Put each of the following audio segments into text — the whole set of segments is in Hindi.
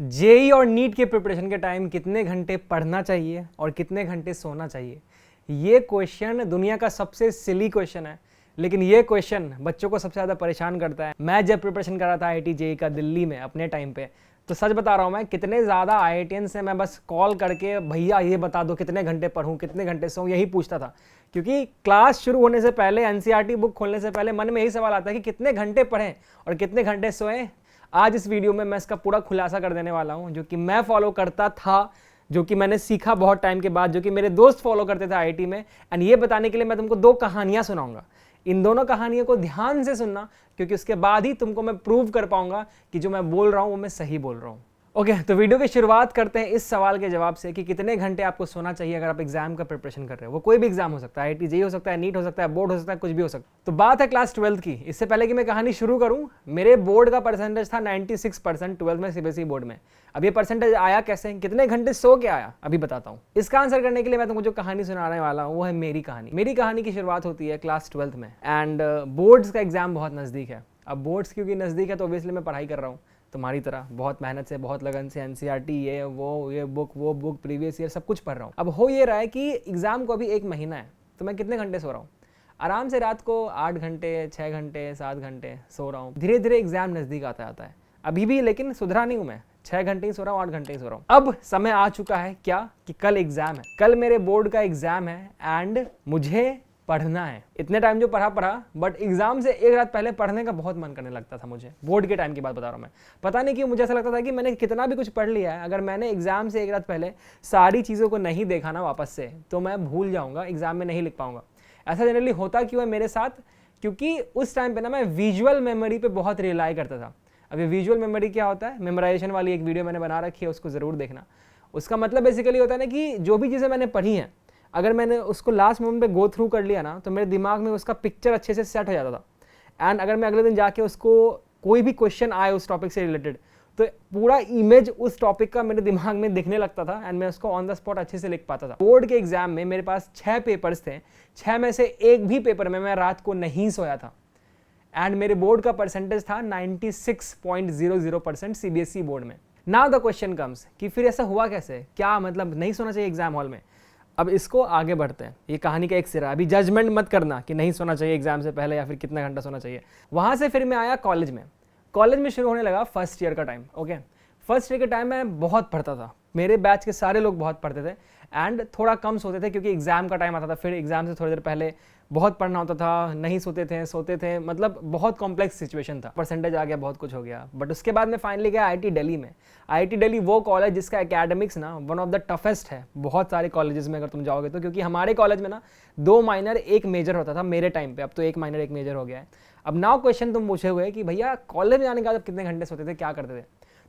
जेई और नीट के प्रिपरेशन के टाइम कितने घंटे पढ़ना चाहिए और कितने घंटे सोना चाहिए, ये क्वेश्चन दुनिया का सबसे सिली क्वेश्चन है, लेकिन ये क्वेश्चन बच्चों को सबसे ज़्यादा परेशान करता है। मैं जब प्रिपरेशन कर रहा था आईआईटी जेई का दिल्ली में अपने टाइम पे, तो सच बता रहा हूँ मैं, कितने ज़्यादा आईआईटियन से मैं बस कॉल करके भैया ये बता दो कितने घंटे पढूं, कितने घंटे सोऊं, यही पूछता था। क्योंकि क्लास शुरू होने से पहले, एनसीईआरटी बुक खोलने से पहले मन में यही सवाल आता है कि कितने घंटे पढ़ें और कितने घंटे सोएं। आज इस वीडियो में मैं इसका पूरा खुलासा कर देने वाला हूं, जो कि मैं फॉलो करता था, जो कि मैंने सीखा बहुत टाइम के बाद, जो कि मेरे दोस्त फॉलो करते थे आईआईटी में। एंड ये बताने के लिए मैं तुमको दो कहानियां सुनाऊंगा। इन दोनों कहानियों को ध्यान से सुनना, क्योंकि उसके बाद ही तुमको मैं प्रूव कर पाऊंगा कि जो मैं बोल रहा हूं वो मैं सही बोल रहा हूं। ओके, तो वीडियो की शुरुआत करते हैं इस सवाल के जवाब से कि कितने घंटे आपको सोना चाहिए अगर आप एग्जाम का प्रिपरेशन कर रहे हो। वो कोई भी एग्जाम हो सकता है, आईआईटी जेईई हो सकता है, नीट हो सकता है, बोर्ड हो सकता है, कुछ भी हो सकता है। तो बात है क्लास 12 की। इससे पहले कि मैं कहानी शुरू करूं, मेरे बोर्ड का परसेंटेज था 96% 12th में सीबीएसई बोर्ड में। अब ये परसेंटेज आया कैसे, कितने घंटे सो के आया, अभी बताता हूँ। इसका आंसर करने के लिए मैं तुमको जो कहानी सुनाने वाला हूँ वो है मेरी कहानी। मेरी कहानी की शुरुआत होती है क्लास 12th में, एंड बोर्ड्स का एग्जाम बहुत नजदीक है। अब बोर्ड्स क्योंकि नजदीक है तो ऑब्वियसली मैं पढ़ाई कर रहा हूँ तुम्हारी तरह, बहुत मेहनत से, बहुत लगन से, एनसीईआरटी ये बुक वो बुक, प्रीवियस ईयर सब कुछ पढ़ रहा हूँ। अब हो ये रहा है कि एग्जाम को अभी 1 महीना है, तो मैं कितने घंटे सो रहा हूँ? आराम से रात को 8 घंटे, 6 घंटे, 7 घंटे सो रहा हूँ। धीरे धीरे एग्जाम नजदीक आता है अभी भी, लेकिन सुधरा नहीं हूँ मैं। 6 घंटे ही सो रहा हूँ, 8 घंटे ही सो रहा हूँ। अब समय आ चुका है क्या कि कल एग्जाम है, कल मेरे बोर्ड का एग्जाम है एंड मुझे पढ़ना है। इतने टाइम जो पढ़ा, बट एग्जाम से एक रात पहले पढ़ने का बहुत मन करने लगता था मुझे। बोर्ड के टाइम की बात बता रहा हूँ मैं। पता नहीं क्यों मुझे ऐसा लगता था कि मैंने कितना भी कुछ पढ़ लिया है, अगर मैंने एग्जाम से एक रात पहले सारी चीज़ों को नहीं देखा ना वापस से, तो मैं भूल जाऊंगा, एग्जाम में नहीं लिख पाऊंगा। ऐसा जनरली होता क्यों है मेरे साथ? क्योंकि उस टाइम पे ना मैं विजुअल मेमोरी पे बहुत रिलाई करता था। अब ये विजुअल मेमोरी क्या होता है? मेमोराइजेशन वाली एक वीडियो मैंने बना रखी है, उसको जरूर देखना। उसका मतलब बेसिकली होता है ना कि जो भी चीज़ें मैंने पढ़ी हैं, अगर मैंने उसको लास्ट मोमेंट पे गो थ्रू कर लिया ना, तो मेरे दिमाग में उसका पिक्चर अच्छे से सेट हो जाता था। एंड अगर मैं अगले दिन जाके उसको कोई भी क्वेश्चन आए उस टॉपिक से रिलेटेड, तो पूरा इमेज उस टॉपिक का मेरे दिमाग में दिखने लगता था एंड मैं उसको ऑन द स्पॉट अच्छे से लिख पाता था। बोर्ड के एग्जाम में मेरे पास 6 पेपर्स थे, 6 में से एक भी पेपर में मैं रात को नहीं सोया था। एंड मेरे बोर्ड का परसेंटेज था 96.00% सीबीएसई बोर्ड में। नाउ द क्वेश्चन कम्स कि फिर ऐसा हुआ कैसे, क्या मतलब नहीं सोना चाहिए एग्जाम हॉल में? अब इसको आगे बढ़ते हैं, ये कहानी का एक सिरा। अभी जजमेंट मत करना कि नहीं सोना चाहिए एग्जाम से पहले या फिर कितना घंटा सोना चाहिए। वहां से फिर मैं आया कॉलेज में। कॉलेज में शुरू होने लगा फर्स्ट ईयर का टाइम। ओके, फर्स्ट ईयर के टाइम में बहुत पढ़ता था, मेरे बैच के सारे लोग बहुत पढ़ते थे एंड थोड़ा कम सोते थे क्योंकि एग्जाम का टाइम आता था। फिर एग्जाम से थोड़ी देर पहले बहुत पढ़ना होता था, नहीं सोते थे, मतलब बहुत कॉम्प्लेक्स सिचुएशन था। परसेंटेज आ गया, बहुत कुछ हो गया। बट उसके बाद मैं फाइनली गया आईआईटी दिल्ली में। आईआईटी दिल्ली वो कॉलेज जिसका एकेडमिक्स ना वन ऑफ द टफेस्ट है बहुत सारे कॉलेजेस में अगर तुम जाओगे तो, क्योंकि हमारे कॉलेज में ना 2 माइनर 1 मेजर होता था मेरे टाइम पे। अब तो 1 माइनर 1 मेजर हो गया है। अब नाउ क्वेश्चन तुम पूछे हुए कि भैया कॉलेज में जाने के बाद कितने घंटे सोते थे, क्या करते थे?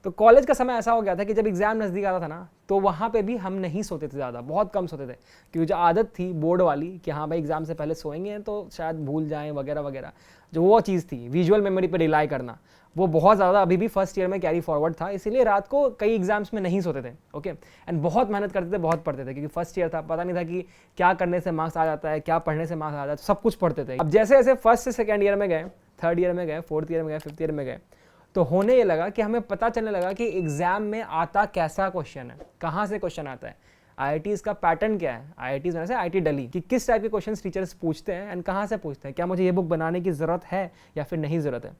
तो कॉलेज का समय ऐसा हो गया था कि जब एग्जाम नजदीक आता था ना, तो वहाँ पे भी हम नहीं सोते थे ज़्यादा, बहुत कम सोते थे। क्योंकि जो आदत थी बोर्ड वाली कि हाँ भाई एग्जाम से पहले सोएंगे तो शायद भूल जाएं वगैरह वगैरह, जो वो चीज़ थी विजुअल मेमोरी पे रिलाई करना, वो बहुत ज़्यादा अभी भी फर्स्ट ईयर में कैरी फॉरवर्ड था। इसीलिए रात को कई एग्जाम्स में नहीं सोते थे। ओके, एंड बहुत मेहनत करते थे, बहुत पढ़ते थे, क्योंकि फर्स्ट ईयर था, पता नहीं था कि क्या करने से मार्क्स आ जाता है, क्या पढ़ने से मार्क्स आ जाता है, सब कुछ पढ़ते थे। अब जैसे जैसे फर्स्ट से सेकेंड ईयर में गए, थर्ड ईयर में गए, फोर्थ ईयर में गए, फिफ्थ ईयर में गए, तो होने ये लगा कि हमें पता चलने लगा कि एग्जाम में आता कैसा क्वेश्चन है, कहाँ से क्वेश्चन आता है, आईआईटीज का पैटर्न क्या है, आईआईटीज में से आईआईटी दिल्ली कि किस टाइप के क्वेश्चंस टीचर्स पूछते हैं एंड कहाँ से पूछते हैं, क्या मुझे ये बुक बनाने की ज़रूरत है या फिर नहीं ज़रूरत है।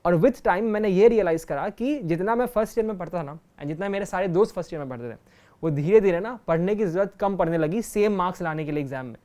और विथ टाइम मैंने ये रियलाइज़ करा कि जितना मैं फर्स्ट ईयर में पढ़ता था ना, एंड जितना मेरे सारे दोस्त फर्स्ट ईयर में पढ़ते थे, वो धीरे धीरे ना पढ़ने की ज़रूरत कम पड़ने लगी सेम मार्क्स लाने के लिए एग्जाम में।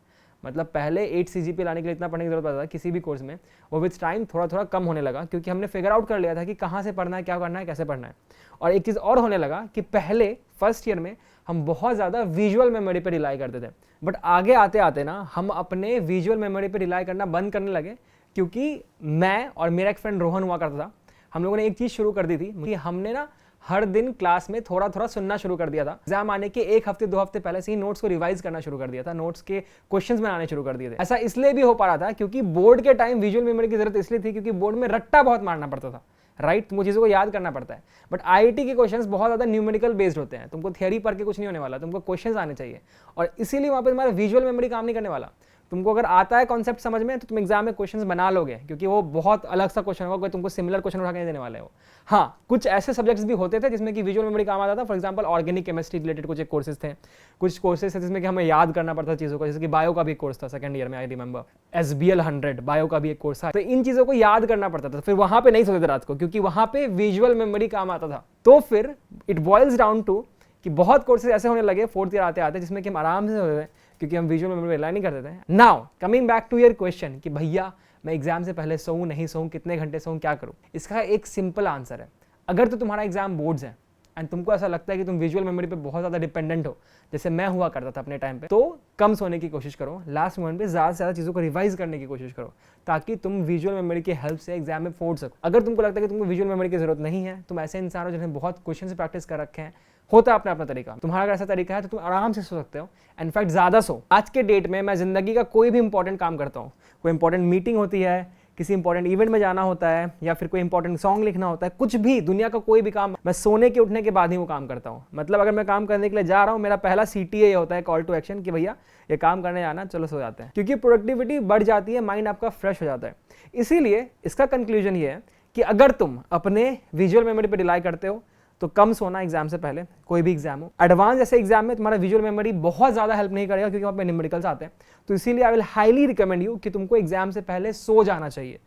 मतलब पहले 8 CGPA लाने के लिए इतना पढ़ने की जरूरत पड़ता था किसी भी कोर्स में, वो विथ टाइम थोड़ा थोड़ा कम होने लगा, क्योंकि हमने फिगर आउट कर लिया था कि कहाँ से पढ़ना है, क्या करना है, कैसे पढ़ना है। और एक चीज़ और होने लगा कि पहले फर्स्ट ईयर में हम बहुत ज़्यादा विजुअल मेमोरी पर रिलाई करते थे, बट आगे आते आते ना हम अपने विजुअल मेमोरी पर रिलाई करना बंद करने लगे। क्योंकि मैं और मेरा एक फ्रेंड रोहन हुआ करता था, हम लोगों ने एक चीज़ शुरू कर दी थी कि हमने ना हर दिन क्लास में थोड़ा थोड़ा सुनना शुरू कर दिया था। एग्जाम आने के 1 हफ्ते 2 हफ्ते पहले से ही नोट्स को रिवाइज करना शुरू कर दिया था, नोट्स के क्वेश्चंस बनाने शुरू कर दिए थे। ऐसा इसलिए भी हो पा रहा था क्योंकि बोर्ड के टाइम विजुअल मेमोरी की जरूरत इसलिए थी क्योंकि बोर्ड में रट्टा बहुत मारना पड़ता था, राइट? तुमको चीज़ों को याद करना पड़ता है। बट आईआईटी के क्वेश्चंस बहुत ज़्यादा न्यूमेरिकल बेस्ड होते हैं, तुमको थियरी पढ़ के कुछ नहीं होने वाला, तुमको क्वेश्चंस आने चाहिए, और इसीलिए वहाँ पर तुम्हारा विजुअल मेमोरी काम नहीं करने वाला। तुमको अगर आता है कॉन्सेप्ट समझ में तो तुम एग्जाम में क्वेश्चंस बना लोगे, क्योंकि वो बहुत अलग सा क्वेश्चन होगा, कोई तुमको सिमिलर क्वेश्चन उठा के नहीं देने वाले हो। हाँ, कुछ ऐसे सब्जेक्ट्स भी होते थे जिसमें कि विजुअल मेमोरी काम आता था। For example organic chemistry related कुछ एक कोर्सेज थे, कुछ कोर्सेज थे जिसमें कि हमें याद करना पड़ता था चीज़ों को, जैसे कि बायो का भी एक कोर्स था सेकंड ईयर में, आई रिमेंबर SBL 100 बायो का भी एक कोर्स था। तो इन चीज़ों को याद करना पड़ता था, फिर वहाँ पे नहीं सोते थे रात को, क्योंकि वहाँ पे विजुअल मेमोरी काम आता था। तो फिर इट बॉइल्स डाउन टू कि बहुत कोर्सेज ऐसे होने लगे फोर्थ ईयर आते आते जिसमें कि हम आराम से होते थे, क्योंकि हम विजुअल मेमोरी रिलाई नहीं करते थे। Now coming back to your question कि भैया मैं एग्जाम से पहले सोऊं नहीं सोऊं, कितने घंटे सोऊं, क्या करूं, इसका एक सिंपल आंसर है। अगर तो तुम्हारा एग्जाम बोर्ड्स है एंड तुमको ऐसा लगता है कि तुम विजुअल मेमोरी पे बहुत ज़्यादा डिपेंडेंट हो, जैसे मैं हुआ करता था अपने टाइम पे, तो कम सोने की कोशिश करो, लास्ट मोमेंट पे ज़्यादा से ज़्यादा चीज़ों को रिवाइज करने की कोशिश करो, ताकि तुम विजुअल मेमोरी की हेल्प से एग्जाम में फोड़ सको। अगर तुमको लगता है कि तुमको विजुअल मेमोरी की जरूरत नहीं है, तुम ऐसे इंसान हो जिन्हें बहुत क्वेश्चन से प्रैक्टिस कर रखे हैं, होता है अपना अपना तरीका, तुम्हारा अगर ऐसा तरीका है तो तुम आराम से सो सकते हो, इनफैक्ट ज़्यादा सो। आज के डेट में मैं ज़िंदगी का कोई भी इंपॉर्टेंट काम करता हूँ, कोई इंपॉर्टेंट मीटिंग होती है, किसी इंपॉर्टेंट इवेंट में जाना होता है, या फिर कोई इंपॉर्टेंट सॉन्ग लिखना होता है, कुछ भी दुनिया का कोई भी काम, मैं सोने के उठने के बाद ही वो काम करता हूँ। मतलब अगर मैं काम करने के लिए जा रहा हूँ, मेरा पहला CTA ये होता है, कॉल टू एक्शन, कि भैया ये काम करने जाना, चलो सो जाते हैं, क्योंकि प्रोडक्टिविटी बढ़ जाती है, माइंड आपका फ्रेश हो जाता है। इसीलिए इसका कंक्लूजन ये है कि अगर तुम अपने विजुअल मेमोरी पर रिलाई करते हो तो कम सोना एग्जाम से पहले, कोई भी एग्जाम हो। एडवांस जैसे एग्जाम में तुम्हारा विजुअल मेमोरी बहुत ज़्यादा हेल्प नहीं करेगा, क्योंकि वहाँ पे न्यूमेरिकल्स आते हैं। तो इसीलिए I will highly recommend you कि तुमको एग्जाम से पहले सो जाना चाहिए।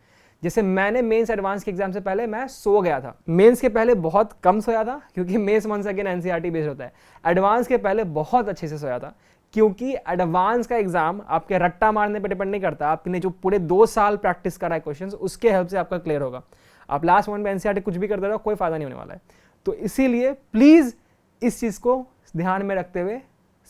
जैसे मैंने मेंस एडवांस के एग्जाम से पहले मैं सो गया था। मेंस के पहले बहुत कम सोया था, क्योंकि mains once again NCERT based होता है। एडवांस के पहले बहुत अच्छे से सोया था, क्योंकि एडवांस का एग्जाम आपके रट्टा मारने पे डिपेंड नहीं करता, आपने जो पूरे 2 साल प्रैक्टिस करा है क्वेश्चंस, उसके हेल्प से आपका क्लियर होगा। आप लास्ट मोमेंट में NCERT कुछ भी करते रहो, कोई फायदा नहीं होने वाला है। तो इसीलिए प्लीज इस चीज को ध्यान में रखते हुए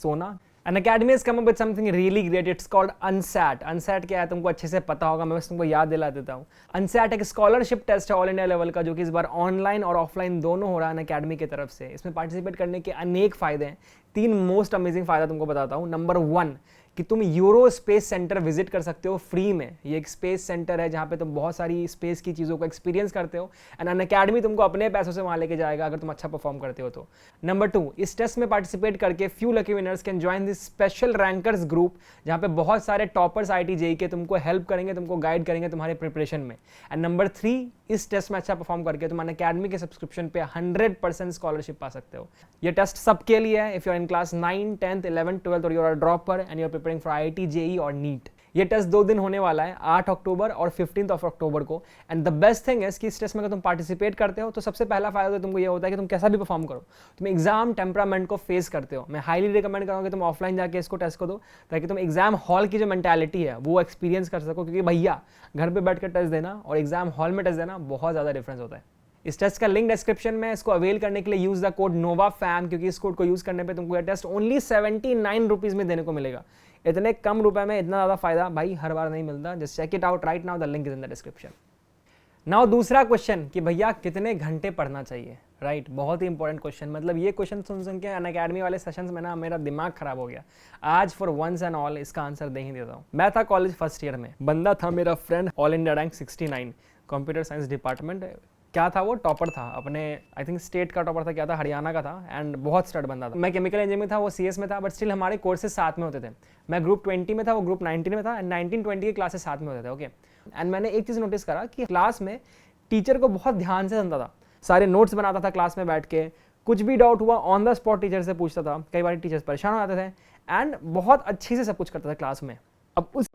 सोना। Unacademy has come up with something really great. It's called UNSAT. UNSAT क्या है तुमको अच्छे से पता होगा, मैं बस तुमको याद दिला देता हूँ। UNSAT एक स्कॉलरशिप टेस्ट है ऑल इंडिया लेवल का, जो कि इस बार ऑनलाइन और ऑफलाइन दोनों हो रहा है Unacademy की तरफ से। इसमें पार्टिसिपेट करने के अनेक फायदे हैं। 3 मोस्ट अमेजिंग फायदा तुमको बताता हूँ। नंबर 1 कि तुम यूरो स्पेस सेंटर विजिट कर सकते हो फ्री में। ये एक स्पेस सेंटर है जहाँ पे तुम बहुत सारी स्पेस की चीज़ों को एक्सपीरियंस करते हो, एंड Unacademy तुमको अपने पैसों से वहाँ लेके जाएगा अगर तुम अच्छा परफॉर्म करते हो तो। नंबर 2, इस टेस्ट में पार्टिसिपेट करके few lucky winners can join this special rankers group, जहाँ पे बहुत सारे टॉपर्स IIT JEE के तुमको हेल्प करेंगे, तुमको गाइड करेंगे तुम्हारे प्रिपरेशन में। एंड नंबर 3, इस टेस्ट में अच्छा परफॉर्म करके तुम Unacademy के सब्सक्रिप्शन पे 100% स्कॉलरशिप पा सकते हो। ये टेस्ट सबके लिए है, if you are in class 9, 10th, 11th, 12th और you are a dropper and you are preparing for IIT JEE और NEET। ये टेस्ट 2 दिन होने वाला है, 8 अक्टूबर और 15 अक्टूबर को। एंड द बेस्ट थिंग है कि इस टेस्ट में अगर तुम पार्टिसिपेट करते हो तो सबसे पहला फायदा तो तुमको ये होता है कि तुम कैसा भी परफॉर्म करो, तुम एग्जाम टेम्परामेंट को फेस करते हो। मैं हाईली रिकमेंड करूँगा कि तुम ऑफलाइन जाके इसको टेस्ट को दो, ताकि तुम एग्जाम हॉल की जो मेंटालिटी है वो एक्सपीरियंस कर सको, क्योंकि भैया घर पे बैठ कर टेस्ट देना और एग्जाम हॉल में टेस्ट देना बहुत ज़्यादा डिफरेंस होता है। इस टेस्ट का लिंक डिस्क्रिप्शन में। इसको अवेल करने के लिए यूज द कोड NOVAFAM, क्योंकि इस कोड को यूज करने पे तुमको यह टेस्ट ओनली 79 रुपीज में देने को मिलेगा। इतने कम रुपए में इतना ज़्यादा फायदा भाई हर बार नहीं मिलता। Just check it out right now, the link is in the description. Now दूसरा क्वेश्चन कि भैया कितने घंटे पढ़ना चाहिए, राइट? बहुत ही इंपॉर्टेंट क्वेश्चन। मतलब ये क्वेश्चन सुन के Unacademy वाले सेशंस में ना मेरा दिमाग खराब हो गया। आज फॉर वंस एंड ऑल इसका आंसर दे ही देता हूँ। मैं था कॉलेज फर्स्ट ईयर में, बंदा था मेरा friend, all India rank 69, computer science department. क्या था वो? टॉपर था अपने, आई थिंक स्टेट का टॉपर था, क्या था, हरियाणा का था, एंड बहुत स्टड बंदा था। मैं केमिकल इंजीनियरिंग में था, वो CS में था, बट स्टिल हमारे कोर्सेज साथ में होते थे। मैं ग्रुप 20 में था, वो ग्रुप 19 में था, एंड 19-20 के क्लासेस साथ में होते थे। ओके, एंड मैंने एक चीज़ नोटिस करा कि क्लास में टीचर को बहुत ध्यान से सुनता था, सारे नोट्स बनाता था क्लास में बैठ के, कुछ भी डाउट हुआ ऑन द स्पॉट टीचर से पूछता था। कई बार टीचर्स परेशान हो जाते थे, एंड बहुत अच्छे से सब कुछ करता था क्लास में। अब उस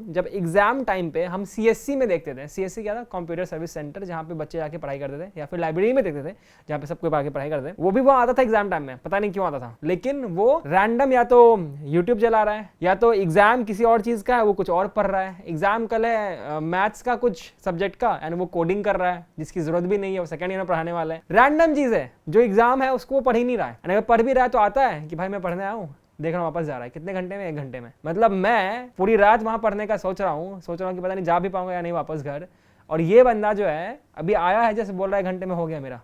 जब एग्जाम टाइम पे हम CSC में देखते थे, CSC क्या था? कंप्यूटर सर्विस सेंटर, जहाँ पे बच्चे जाके पढ़ाई करते थे, या फिर लाइब्रेरी में देखते थे जहाँ पे सबको आके पढ़ाई करते थे। वो भी वो आता था एग्जाम टाइम में, पता नहीं क्यों आता था, लेकिन वो रैंडम या तो यूट्यूब चला रहा है, या तो एग्जाम किसी और चीज का है वो कुछ और पढ़ रहा है। एग्जाम कल है मैथ्स का कुछ सब्जेक्ट का, एंड वो कोडिंग कर रहा है जिसकी जरूरत भी नहीं है, वो सेकंड ईयर में पढ़ाने वाला है। रैंडम चीज है, जो एग्जाम है उसको वो पढ़ ही नहीं रहा है। अगर पढ़ भी रहा है तो आता है कि भाई मैं पढ़ने आया हूँ, देख रहा हूँ वापस जा रहा है। कितने घंटे में? 1 घंटे में। मतलब मैं पूरी रात वहां पढ़ने का सोच रहा हूँ कि पता नहीं जा भी पाऊंगा या नहीं वापस घर, और ये बंदा जो है अभी आया है जैसे बोल रहा है 1 घंटे में हो गया मेरा।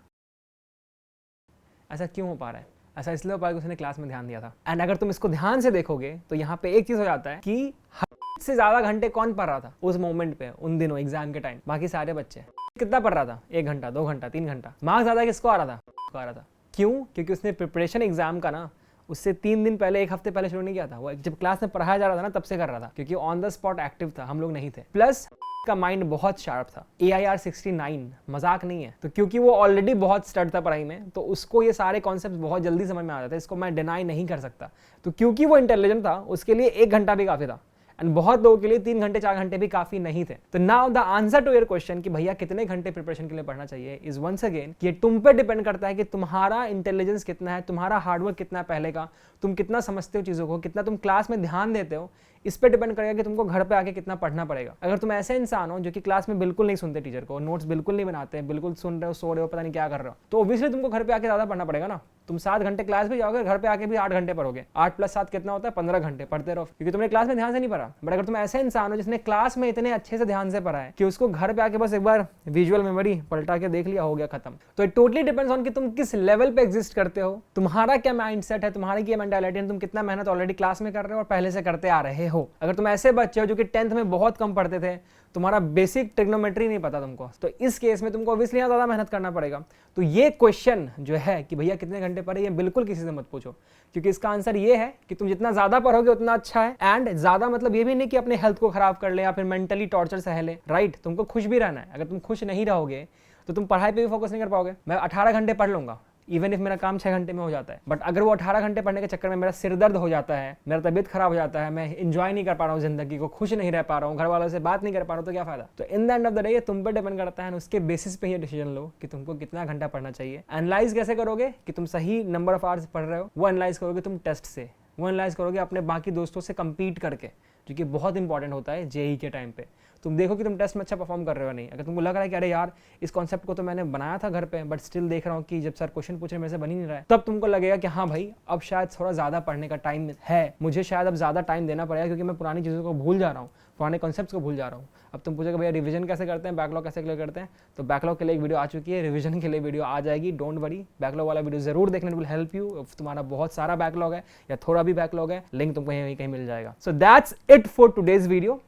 ऐसा क्यों हो पा रहा है? ऐसा इसलिए हो पा रहा है कि उसने क्लास में ध्यान दिया था। एंड अगर तुम इसको ध्यान से देखोगे तो यहाँ पे एक चीज हो जाता है कि हद से ज्यादा घंटे कौन पढ़ रहा था उस मोमेंट पे, उन दिनों एग्जाम के टाइम? बाकी सारे बच्चे। कितना पढ़ रहा था? 1 घंटा, 2 घंटा, 3 घंटा। मार्क्स ज्यादा किसको आ रहा था? आ रहा था। क्यों? क्योंकि उसने प्रिपरेशन एग्जाम का ना उससे 3 दिन पहले, 1 हफ्ते पहले शुरू नहीं किया था। वो जब क्लास में पढ़ाया जा रहा था ना तब से कर रहा था, क्योंकि ऑन द स्पॉट एक्टिव था, हम लोग नहीं थे। प्लस का माइंड बहुत शार्प था, AIR 69 मजाक नहीं है। तो क्योंकि वो ऑलरेडी बहुत स्टड था पढ़ाई में, तो उसको ये सारे कॉन्सेप्ट बहुत जल्दी समझ में आ जाते हैं, इसको मैं डिनाई नहीं कर सकता। तो क्योंकि वो इंटेलिजेंट था, उसके लिए 1 घंटा भी काफी था, एंड बहुत लोगों के लिए 3 घंटे 4 घंटे भी काफी नहीं थे। तो now the answer to your question कि भैया कितने घंटे प्रिपरेशन के लिए पढ़ना चाहिए इज वंस अगेन कि तुम पे डिपेंड करता है कि तुम्हारा इंटेलिजेंस कितना है, तुम्हारा हार्डवर्क कितना है पहले का, तुम कितना समझते हो चीजों को, कितना तुम क्लास में ध्यान देते हो। इस पे डिपेंड करेगा कि तुमको घर पे आके कितना पढ़ना पड़ेगा। अगर तुम ऐसे इंसान हो जो कि क्लास में बिल्कुल नहीं सुनते टीचर को, नोट्स बिल्कुल नहीं बनाते हैं, बिल्कुल सुन रहे हो, सो रहे हो, पता नहीं क्या कर रहे हो, तो ऑब्वियसली तुमको घर पे आके ज्यादा पढ़ना पड़ेगा ना। तुम 7 घंटे क्लास भी जाओगे, घर पे आके भी 8 घंटे पढ़ोगे। 8 + 7 कितना होता है? 15 घंटे पढ़ते रहो, क्योंकि तुमने क्लास में ध्यान से नहीं पढ़ा। बट अगर तुम ऐसे इंसान हो जिसने क्लास में इतने अच्छे से ध्यान से पढ़ा है कि उसको घर पे आके बस एक बार विजुअल मेमोरी पलटा के देख लिया, हो गया खत्म। तो इट टोटली डिपेंड्स ऑन कि तुम किस लेवल पे एग्जिस्ट करते हो, तुम्हारा क्या माइंडसेट है, तुम्हारी क्या मेंटालिटी है, तुम कितना मेहनत ऑलरेडी क्लास में कर रहे हो और पहले से करते आ रहे हो। अगर तुम ऐसे बच्चे हो जो कि 10th में बहुत कम पढ़ते थे, तुम्हारा बेसिक ट्रिग्नोमेट्री नहीं पता तुमको, तो इस केस में तुमको ऑब्वियसली यहाँ ज्यादा मेहनत करना पड़ेगा। तो ये क्वेश्चन जो है कि भैया कितने घंटे पढ़े, ये बिल्कुल किसी से मत पूछो, क्योंकि इसका आंसर ये है कि तुम जितना ज्यादा पढ़ोगे उतना अच्छा है। एंड ज्यादा मतलब ये भी नहीं कि अपने हेल्थ को खराब कर ले या फिर मेंटली टॉर्चर सह ले, राइट? तुमको खुश भी रहना है। अगर तुम खुश नहीं रहोगे तो तुम पढ़ाई पे भी फोकस नहीं कर पाओगे। मैं 18 घंटे पढ़ लूंगा इवन इफ मेरा काम 6 घंटे में हो जाता है, बट अगर वो 18 घंटे पढ़ने के चक्कर में मेरा सिर दर्द हो जाता है, मेरा तबीयत खराब हो जाता है, मैं एंजॉय नहीं कर पा रहा हूँ जिंदगी को, खुश नहीं रह पा रहा हूँ, घर वालों से बात नहीं कर पा रहा हूँ, तो क्या फायदा? तो in the end of the day ये तुम पर डिपेंड करता है, उसके बेसिस पे ये डिसीजन लो कि तुमको कितना घंटा पढ़ना चाहिए। एनालाइज कैसे करोगे कि तुम सही नंबर ऑफ आवर्स पढ़ रहे हो? वो एनालाइज करोगे तुम टेस्ट से, वो एनालाइज करोगे अपने बाकी दोस्तों से कंपीट करके, जो कि बहुत इंपॉर्टेंट होता है जेई के टाइम पे। तुम देखो कि तुम टेस्ट में अच्छा परफॉर्म कर रहे हो नहीं। अगर तुमको लग रहा है कि अरे यार इस कॉन्सेप्ट को तो मैंने बनाया था घर पे, बट स्टिल देख रहा हूँ कि जब सर क्वेश्चन पूछ रहे मेरे से बन ही नहीं रहा है, तब तुमको लगेगा कि हाँ भाई अब शायद थोड़ा ज्यादा पढ़ने का टाइम है, मुझे शायद अब ज्यादा टाइम देना पड़ेगा, क्योंकि मैं पुरानी चीज़ों को भूल जा रहा हूँ, पुराने कॉन्सेप्ट्स को भूल जा रहा हूँ। अब तुम पूछोगे भैया रिवीजन कैसे करते हैं, बैकलॉग कैसे क्लियर करते हैं? तो बैकलॉग के लिए एक वीडियो आ चुकी है, रिवीजन के लिए वीडियो आ जाएगी, डोंट वरी। बैकलॉग वाला वीडियो जरूर देखने, विल हेल्प यू। तुम्हारा बहुत सारा बैकलॉग है या थोड़ा भी बैकलॉग है, लिंक तुमको यहीं कहीं मिल जाएगा। So that's it for today's video,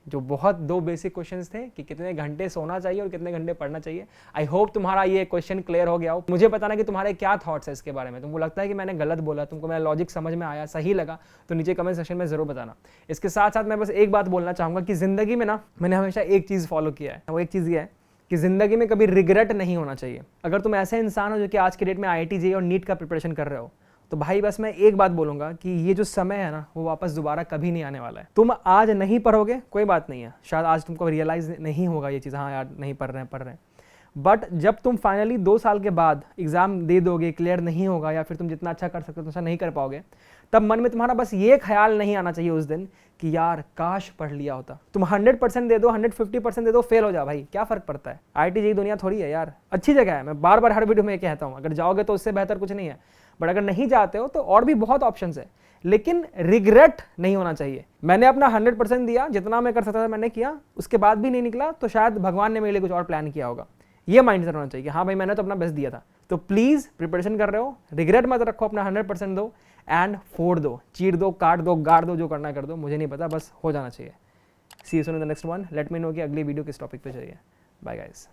जो बहुत 2 बेसिक क्वेश्चंस थे कि कितने घंटे सोना चाहिए और कितने घंटे पढ़ना चाहिए। आई होप तुम्हारा ये क्वेश्चन क्लियर हो गया हो। मुझे बताना कि तुम्हारे क्या थॉट्स है इसके बारे में, तुमको लगता है कि मैंने गलत बोला, तुमको मेरा लॉजिक समझ में आया, सही लगा, तो नीचे कमेंट सेक्शन में जरूर बताना। इसके साथ साथ मैं बस एक बात बोलना चाहूंगा कि जिंदगी में ना मैंने हमेशा एक चीज फॉलो किया है, वो एक चीज ये है कि जिंदगी में कभी रिग्रेट नहीं होना चाहिए। अगर तुम ऐसे इंसान हो जो कि आज के डेट में IIT JEE और नीट का प्रिपरेशन कर रहे हो, तो भाई बस मैं एक बात बोलूंगा कि ये जो समय है ना वो वापस दोबारा कभी नहीं आने वाला है। तुम आज नहीं पढ़ोगे कोई बात नहीं है, शायद आज तुमको रियलाइज नहीं होगा ये चीज़, हाँ यार नहीं पढ़ रहे हैं, बट जब तुम फाइनली 2 साल के बाद एग्जाम दे दोगे, क्लियर नहीं होगा या फिर तुम जितना अच्छा कर सकते हो उतना नहीं कर पाओगे, तब मन में तुम्हारा बस ये ख्याल नहीं आना चाहिए उस दिन कि यार काश पढ़ लिया होता। तुम 100% दे दो, 150% दे दो, फेल हो जाओ भाई, क्या फर्क पड़ता है? IIT JEE दुनिया थोड़ी है यार, अच्छी जगह है, मैं बार बार हर वीडियो में ये कहता हूँ। अगर जाओगे तो उससे बेहतर कुछ नहीं है, बट अगर नहीं जाते हो तो और भी बहुत ऑप्शंस है, लेकिन रिग्रेट नहीं होना चाहिए। मैंने अपना 100% दिया, जितना मैं कर सकता था मैंने किया, उसके बाद भी नहीं निकला तो शायद भगवान ने मेरे लिए कुछ और प्लान किया होगा। ये माइंडसेट होना चाहिए कि हाँ भाई मैंने तो अपना बेस्ट दिया था। तो प्लीज प्रिपरेशन कर रहे हो, रिग्रेट मत रखो, अपना 100% दो एंड फोड़ दो, चीर दो, काट दो, गाड़ दो, जो करना कर दो, मुझे नहीं पता, बस हो जाना चाहिए। See you soon in the next one. Let me know कि अगली वीडियो किस टॉपिक पे चाहिए। Bye guys.